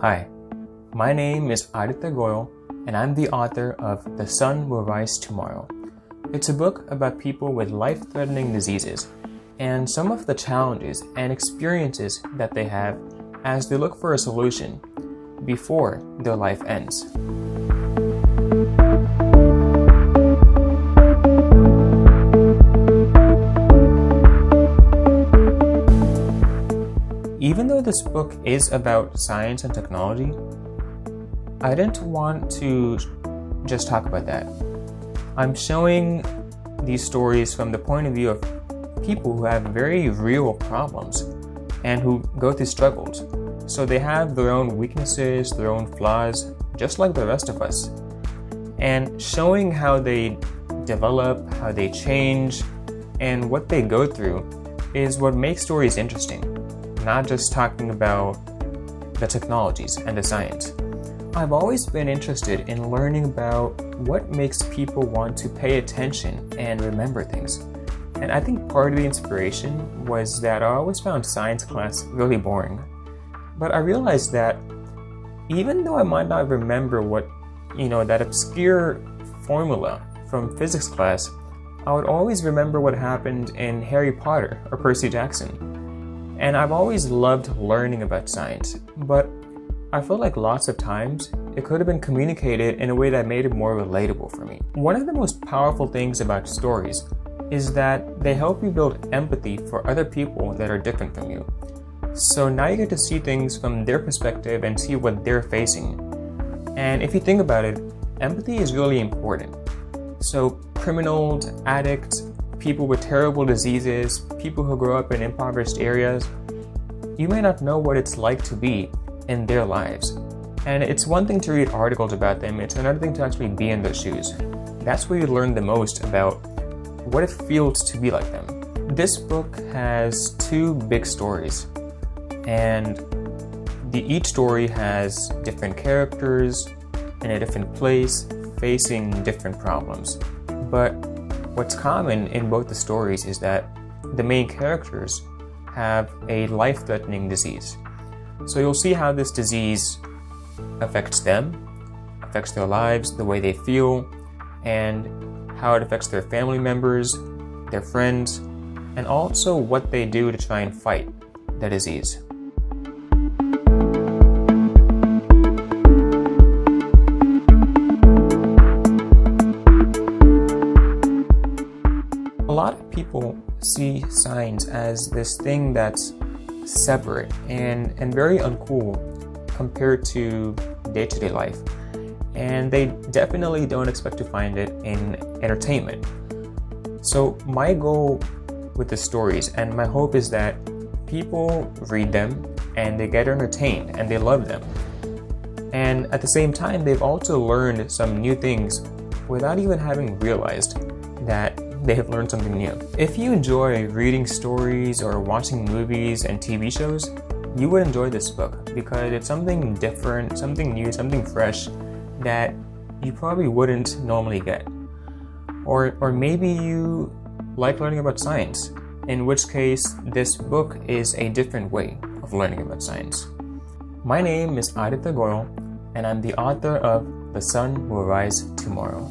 Hi, my name is Aditya Goyal, and I'm the author of The Sun Will Rise Tomorrow. It's a book about people with life-threatening diseases and some of the challenges and experiences that they have as they look for a solution before their life ends. Even though this book is about science and technology, I didn't want to just talk about that. I'm showing these stories from the point of view of people who have very real problems and who go through struggles. So they have their own weaknesses, their own flaws, just like the rest of us. And showing how they develop, how they change, and what they go through is what makes stories interesting. Not just talking about the technologies and the science. I've always been interested in learning about what makes people want to pay attention and remember things. And I think part of the inspiration was that I always found science class really boring. But I realized that even though I might not remember that obscure formula from physics class, I would always remember what happened in Harry Potter or Percy Jackson. And I've always loved learning about science, but I feel like lots of times it could have been communicated in a way that made it more relatable for me. One of the most powerful things about stories is that they help you build empathy for other people that are different from you. So now you get to see things from their perspective and see what they're facing. And if you think about it, empathy is really important. So criminals, addicts, people with terrible diseases, people who grow up in impoverished areas, you may not know what it's like to be in their lives. And it's one thing to read articles about them, it's another thing to actually be in their shoes. That's where you learn the most about what it feels to be like them. This book has two big stories, and each story has different characters in a different place, facing different problems. But what's common in both the stories is that the main characters have a life-threatening disease. So you'll see how this disease affects them, affects their lives, the way they feel, and how it affects their family members, their friends, and also what they do to try and fight the disease. A lot of people see science as this thing that's separate and very uncool compared to day-to-day life. And they definitely don't expect to find it in entertainment. So my goal with the stories and my hope is that people read them and they get entertained and they love them. And at the same time, they've also learned some new things without even having realized that they have learned something new. If you enjoy reading stories or watching movies and TV shows, you would enjoy this book because it's something different, something new, something fresh that you probably wouldn't normally get. Or maybe you like learning about science, in which case this book is a different way of learning about science. My name is Aditya Goyal, and I'm the author of The Sun Will Rise Tomorrow.